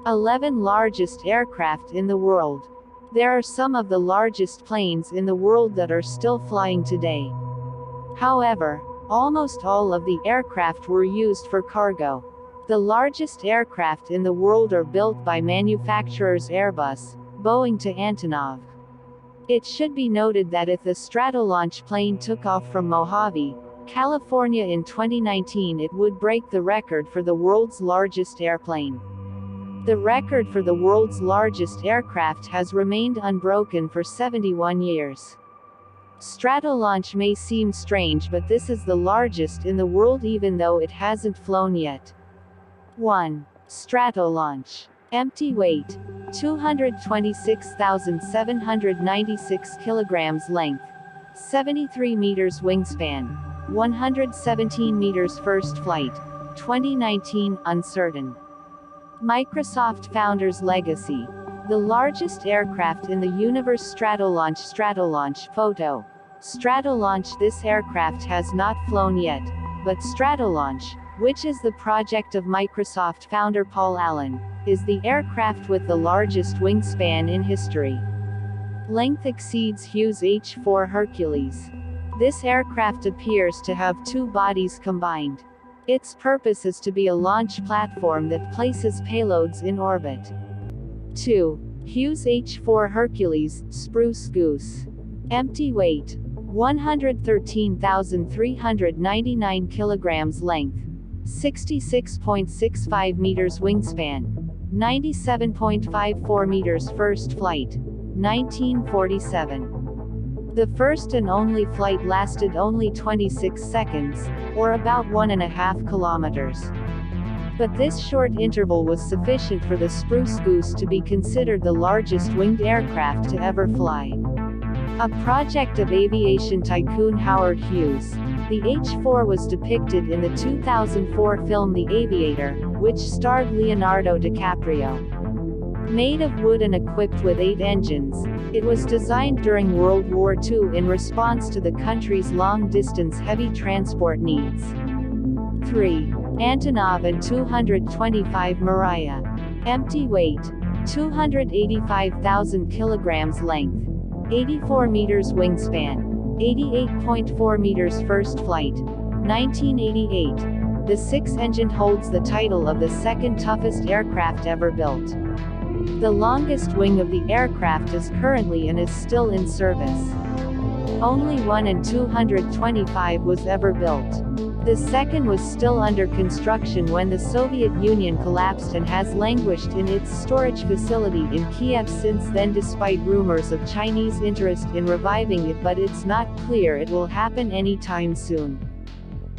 11 largest aircraft in the world. There are some of the largest planes in the world that are still flying today. However, almost all of the aircraft were used for cargo. The largest aircraft in the world are built by manufacturers Airbus, Boeing to Antonov. It should be noted that if the Stratolaunch plane took off from Mojave, California in 2019, it would break the record for the world's largest airplane. The record for the world's largest aircraft has remained unbroken for 71 years. Stratolaunch may seem strange, but this is the largest in the world even though it hasn't flown yet. 1. Stratolaunch. Empty weight: 226,796 kilograms. Length: 73 meters. Wingspan: 117 meters. First flight: 2019, uncertain. Microsoft founder's legacy. The largest aircraft in the universe. Stratolaunch photo. Stratolaunch. This aircraft has not flown yet, but Stratolaunch, which is the project of Microsoft founder Paul Allen, is the aircraft with the largest wingspan in history. Length exceeds Hughes H4 Hercules. This aircraft appears to have two bodies combined. Its purpose is to be a launch platform that places payloads in orbit. 2. Hughes H4 Hercules, Spruce Goose. Empty weight: 113,399 kilograms. Length: 66.65 meters. Wingspan: 97.54 meters. First flight: 1947. The first and only flight lasted only 26 seconds, or about 1.5 kilometers. But this short interval was sufficient for the Spruce Goose to be considered the largest winged aircraft to ever fly. A project of aviation tycoon Howard Hughes, the H4 was depicted in the 2004 film The Aviator, which starred Leonardo DiCaprio. Made of wood and equipped with 8 engines, it was designed during World War II in response to the country's long-distance heavy transport needs. 3. Antonov N124 Mariah. Empty weight: 285,000 kilograms. Length: 84 meters. Wingspan: 88.4 meters. First flight: 1988. The 6-engine holds the title of the second toughest aircraft ever built. The longest wing of the aircraft is currently and is still in service. Only one in 225 was ever built. The second was still under construction when the Soviet Union collapsed and has languished in its storage facility in Kiev since then, despite rumors of Chinese interest in reviving it, but it's not clear it will happen anytime soon.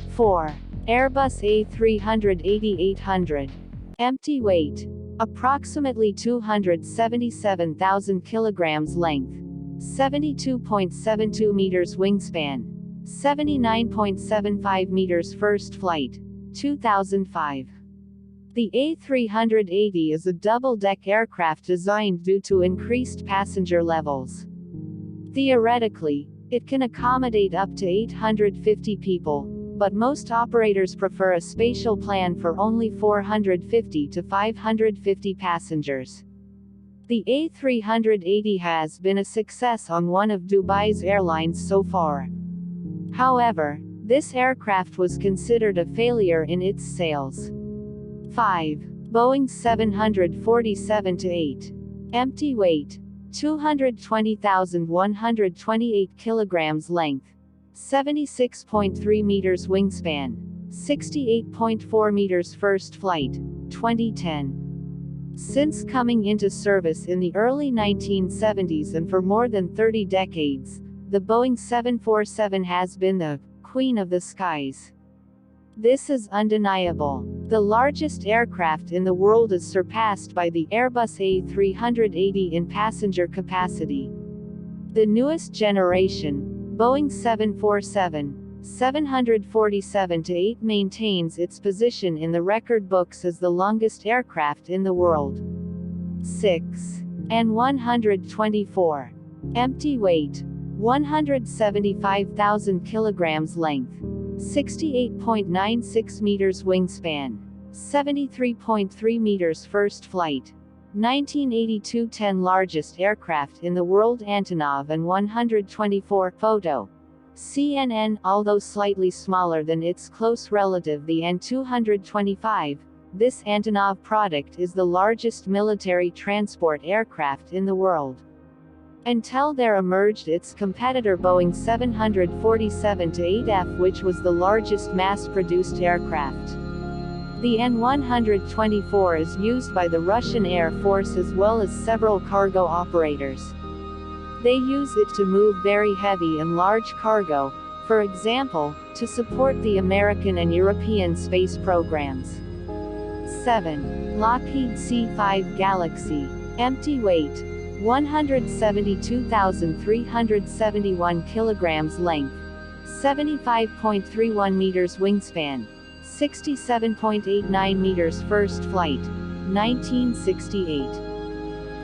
4. Airbus A380-800. Empty weight: approximately 277,000 kilograms. Length: 72.72 meters. Wingspan: 79.75 meters. First flight: 2005. The A380 is a double-deck aircraft designed due to increased passenger levels. Theoretically, it can accommodate up to 850 people, but most operators prefer a spatial plan for only 450 to 550 passengers. The A380 has been a success on one of Dubai's airlines so far. However, this aircraft was considered a failure in its sales. 5. Boeing 747-8. Empty weight: 220,128 kilograms. Length: 76.3 meters. Wingspan: 68.4 meters. First flight: 2010. Since coming into service in the early 1970s and for more than 30 decades, the Boeing 747 has been the queen of the skies. This is undeniable. The largest aircraft in the world is surpassed by the Airbus A380 in passenger capacity. The newest generation, Boeing 747-8 maintains its position in the record books as the longest aircraft in the world. 6. N124. Empty weight: 175,000 kilograms. Length: 68.96 meters. Wingspan: 73.3 meters. First flight: 1982 10 largest aircraft in the world. Antonov N124 photo. CNN. Although slightly smaller than its close relative the N225, this Antonov product is the largest military transport aircraft in the world. Until there emerged its competitor Boeing 747-8F, which was the largest mass-produced aircraft. The N124 is used by the Russian Air Force as well as several cargo operators. They use it to move very heavy and large cargo, for example, to support the American and European space programs. 7. Lockheed C5 Galaxy. Empty weight. 172,371 kilograms. Length. 75.31 meters. Wingspan. 67.89 meters. First flight. 1968.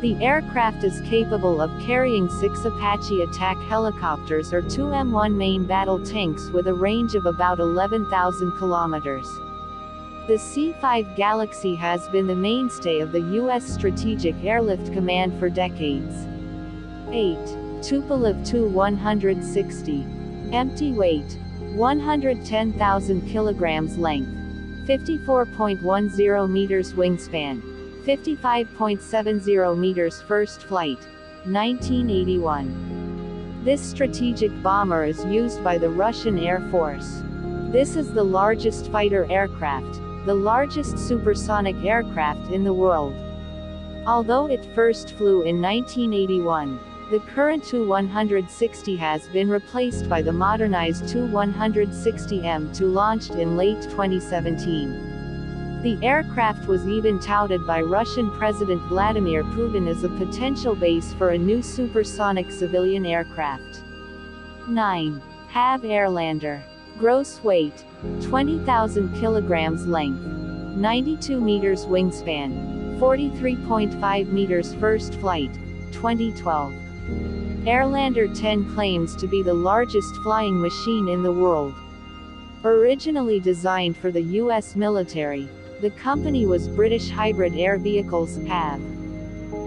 The aircraft is capable of carrying 6 Apache attack helicopters or 2 M1 main battle tanks with a range of about 11,000 kilometers. The C5 Galaxy has been the mainstay of the U.S. Strategic Airlift Command for decades. 8. Tupolev Tu-160. Empty weight. 110,000 kilograms. Length. 54.10 meters. Wingspan. 55.70 meters. First flight. 1981. This strategic bomber is used by the Russian Air Force. This is the largest fighter aircraft, the largest supersonic aircraft in the world. Although it first flew in 1981, the current Tu-160 has been replaced by the modernized Tu-160M2 launched in late 2017. The aircraft was even touted by Russian President Vladimir Putin as a potential base for a new supersonic civilian aircraft. 9. HAV Airlander. Gross weight. 20,000 kilograms. Length. 92 meters. Wingspan. 43.5 meters. First flight. 2012. Airlander 10 claims to be the largest flying machine in the world. Originally designed for the U.S. military, the company was British Hybrid Air Vehicles (HAV).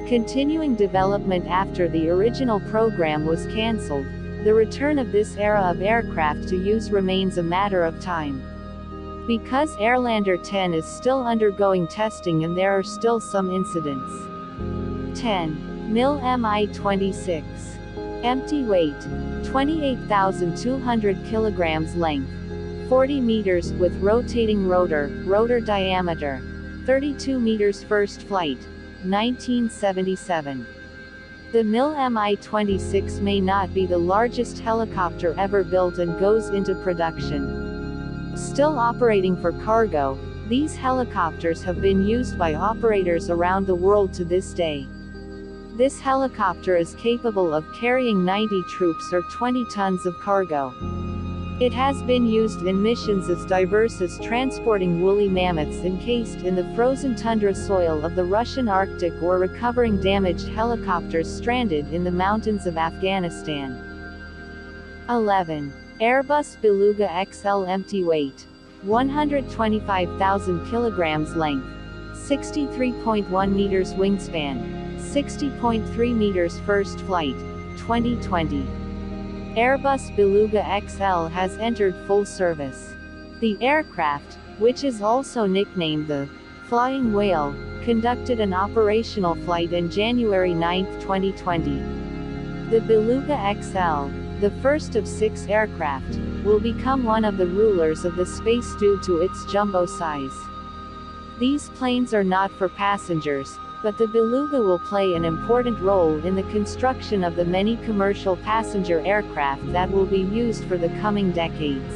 Continuing development after the original program was cancelled, the return of this era of aircraft to use remains a matter of time. Because Airlander 10 is still undergoing testing and there are still some incidents. 10. MIL Mi-26. Empty weight. 28,200 kilograms. Length. 40 meters, with rotating rotor diameter. 32 meters. First flight. 1977. The MIL Mi-26 may not be the largest helicopter ever built and goes into production. Still operating for cargo, these helicopters have been used by operators around the world to this day. This helicopter is capable of carrying 90 troops or 20 tons of cargo. It has been used in missions as diverse as transporting woolly mammoths encased in the frozen tundra soil of the Russian Arctic or recovering damaged helicopters stranded in the mountains of Afghanistan. 11. Airbus Beluga XL. Empty weight. 125,000 kilograms. Length. 63.1 meters. Wingspan. 60.3 meters. First flight. 2020. Airbus Beluga XL has entered full service. The aircraft, which is also nicknamed the Flying Whale, conducted an operational flight on January 9, 2020. The Beluga XL, the first of 6 aircraft, will become one of the rulers of the space due to its jumbo size. These planes are not for passengers, but the Beluga will play an important role in the construction of the many commercial passenger aircraft that will be used for the coming decades.